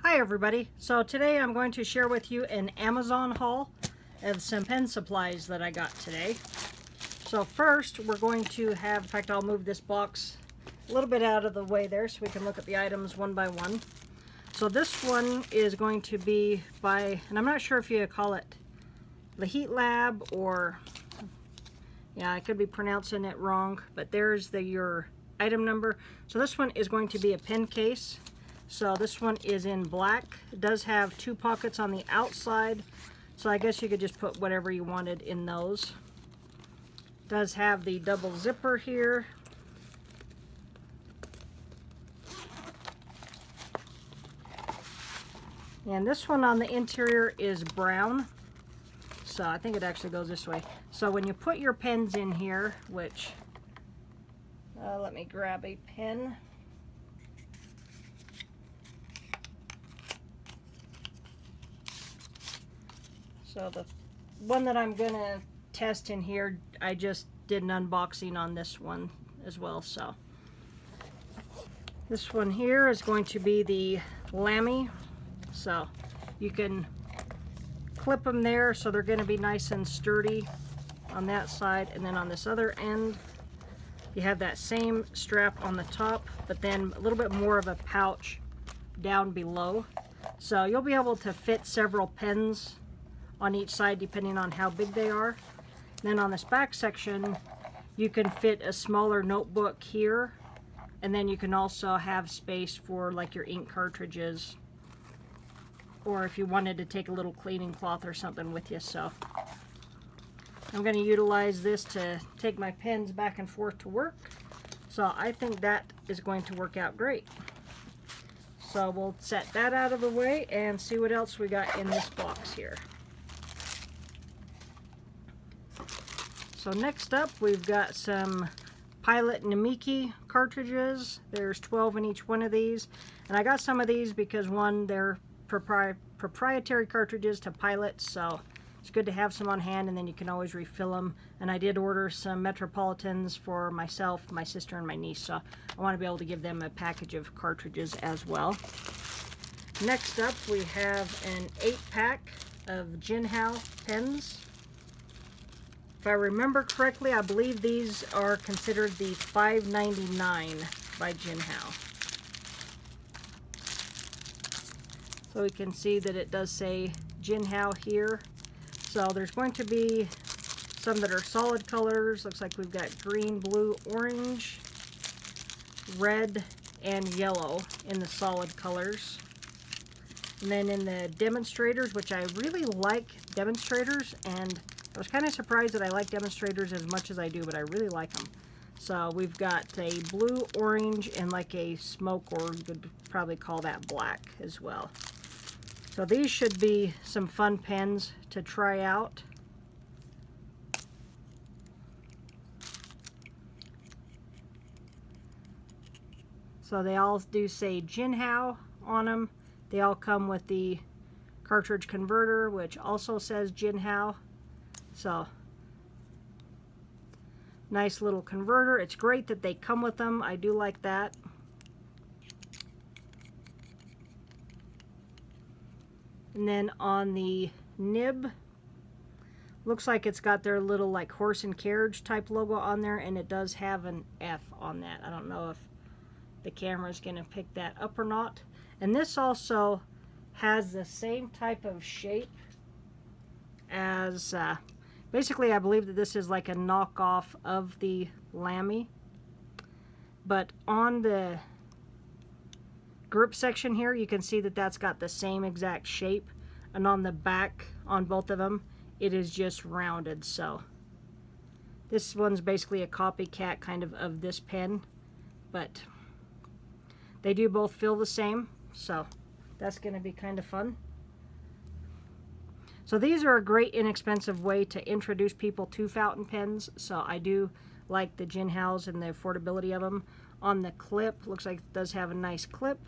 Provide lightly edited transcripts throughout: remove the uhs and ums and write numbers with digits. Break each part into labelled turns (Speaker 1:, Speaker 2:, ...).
Speaker 1: Hi everybody. So today I'm going to share with you an Amazon haul of some pen supplies that I got today. So first we're going to have, in fact I'll move this box a little bit out of the way there so we can look at the items one by one. So this one is going to be by, and I'm not sure if you call it the Heat Lab or, yeah, I could be pronouncing it wrong, but there's your item number. So this one is going to be a pen case. So this one is in black. It does have two pockets on the outside, so I guess you could just put whatever you wanted in those. It does have the double zipper here. And this one on the interior is brown. So I think it actually goes this way. So when you put your pens in here, which, let me grab a pen. So the one that I'm gonna test in here, I just did an unboxing on this one as well. So this one here is going to be the Amici. So you can clip them there, so they're going to be nice and sturdy on that side, and then on this other end you have that same strap on the top, but then a little bit more of a pouch down below. So you'll be able to fit several pens on each side depending on how big they are. Then on this back section you can fit a smaller notebook here, and then you can also have space for like your ink cartridges, or if you wanted to take a little cleaning cloth or something with you. So I'm going to utilize this to take my pens back and forth to work. So I think that is going to work out great. So we'll set that out of the way and see what else we got in this box here. So next up we've got some Pilot and Amici cartridges. There's 12 in each one of these. And I got some of these because, one, they're proprietary cartridges to Pilot, so it's good to have some on hand, and then you can always refill them. And I did order some Metropolitans for myself, my sister, and my niece, so I want to be able to give them a package of cartridges as well. Next up we have an 8-pack of Hale Pins. If I remember correctly, I believe these are considered the $5.99 by Hale. So we can see that it does say Hale here. So there's going to be some that are solid colors. Looks like we've got green, blue, orange, red, and yellow in the solid colors. And then in the demonstrators, which I really like demonstrators, and I was kind of surprised that I like demonstrators as much as I do, but I really like them. So we've got a blue, orange, and like a smoke, or you could probably call that black as well. So these should be some fun pens to try out. So they all do say Hale on them. They all come with the cartridge converter, which also says Hale. So nice little converter. It's great that they come with them. I do like that. And then on the nib, looks like it's got their little like horse and carriage type logo on there, and it does have an F on that. I don't know if the camera is going to pick that up or not. And this also has the same type of shape as, basically I believe that this is like a knockoff of the Amici. But on the grip section here, you can see that that's got the same exact shape, and on the back on both of them it is just rounded. So this one's basically a copycat kind of this pen, but they do both feel the same, so that's going to be kind of fun. So these are a great inexpensive way to introduce people to fountain pens, so I do like the Hales and the affordability of them. On the clip, looks like it does have a nice clip,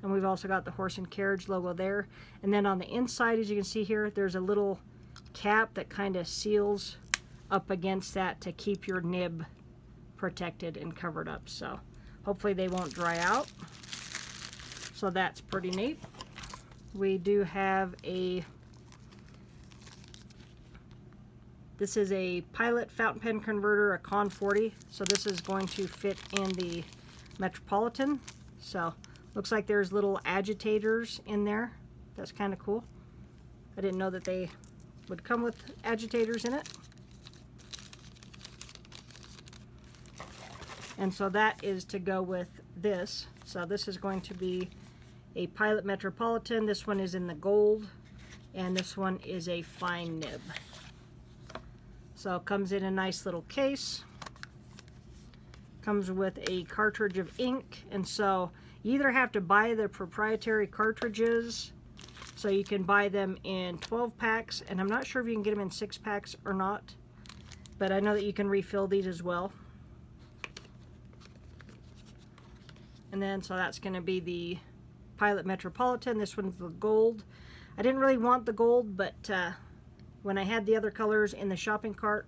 Speaker 1: and we've also got the horse and carriage logo there. And then on the inside, as you can see here, there's a little cap that kind of seals up against that to keep your nib protected and covered up. So hopefully they won't dry out. So that's pretty neat. we do have this is a Pilot fountain pen converter, a Con 40. So this is going to fit in the Metropolitan. So looks like there's little agitators in there. That's kind of cool. I didn't know that they would come with agitators in it. And so that is to go with this. So this is going to be a Pilot Metropolitan. This one is in the gold, and this one is a fine nib. So it comes in a nice little case. Comes with a cartridge of ink, and so you either have to buy the proprietary cartridges, so you can buy them in 12 packs, and I'm not sure if you can get them in 6 packs or not, but I know that you can refill these as well. And then, so that's going to be the Pilot Metropolitan. This one's the gold. I didn't really want the gold, but when I had the other colors in the shopping cart,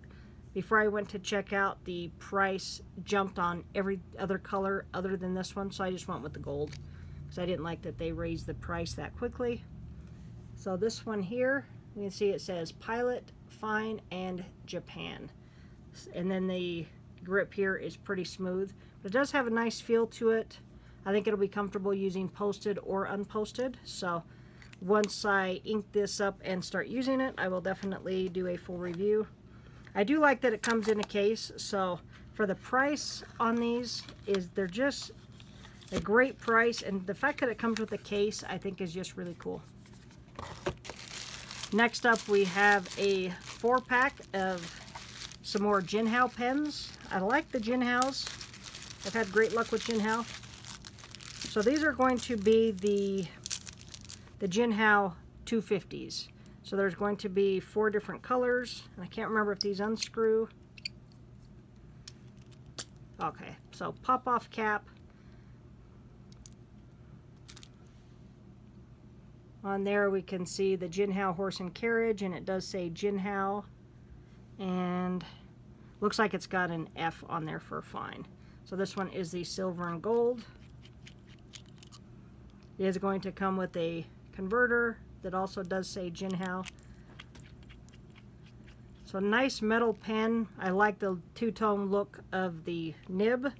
Speaker 1: before I went to check out, the price jumped on every other color other than this one, so I just went with the gold, because I didn't like that they raised the price that quickly. So this one here, you can see it says Pilot, Fine, and Japan. And then the grip here is pretty smooth, but it does have a nice feel to it. I think it'll be comfortable using posted or unposted. So once I ink this up and start using it, I will definitely do a full review. I do like that it comes in a case, so for the price on these, they're just a great price, and the fact that it comes with a case I think is just really cool. Next up, we have a 4-pack of some more Hale pens. I like the Hales. I've had great luck with Hale. So these are going to be the Hale 250s. So there's going to be 4 different colors, and I can't remember if these unscrew. Okay, so pop off cap. On there we can see the Hale horse and carriage, and it does say Hale, and looks like it's got an F on there for fine. So this one is the silver and gold. It is going to come with a converter that also does say Hale. So nice metal pen. I like the two-tone look of the nib.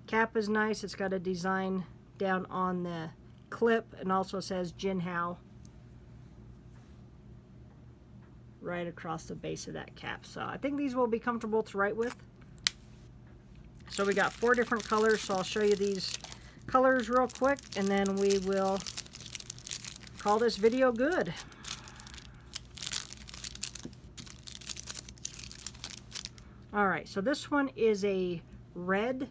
Speaker 1: Cap is nice. It's got a design down on the clip, and also says Hale right across the base of that cap. So I think these will be comfortable to write with. So we got 4 different colors, so I'll show you these colors real quick, and then we will call this video good. Alright, so this one is a red,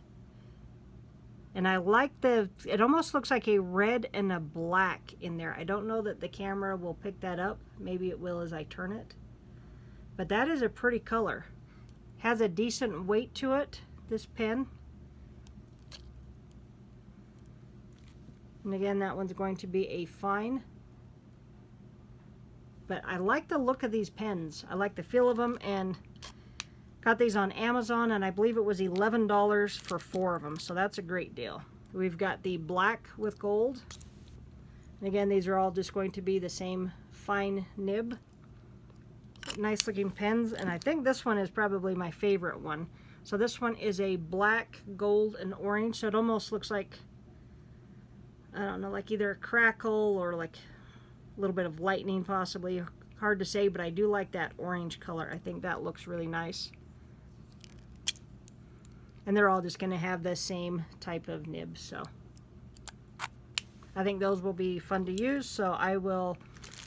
Speaker 1: and I like it almost looks like a red and a black in there. I don't know that the camera will pick that up. Maybe it will as I turn it. But that is a pretty color. Has a decent weight to it, this pen. And again, that one's going to be a fine. But I like the look of these pens. I like the feel of them, and got these on Amazon, and I believe it was $11 for 4 of them, so that's a great deal. We've got the black with gold. And again, these are all just going to be the same fine nib. Nice looking pens, and I think this one is probably my favorite one. So this one is a black, gold, and orange, so it almost looks like, I don't know, like either a crackle or like a little bit of lightning possibly. Hard to say, but I do like that orange color. I think that looks really nice. And they're all just going to have the same type of nib, so I think those will be fun to use. So I will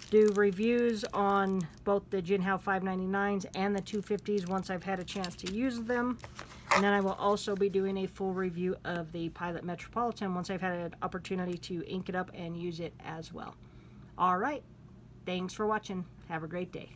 Speaker 1: do reviews on both the Hale 599s and the 250s once I've had a chance to use them. And then I will also be doing a full review of the Pilot Metropolitan once I've had an opportunity to ink it up and use it as well. Alright, thanks for watching. Have a great day.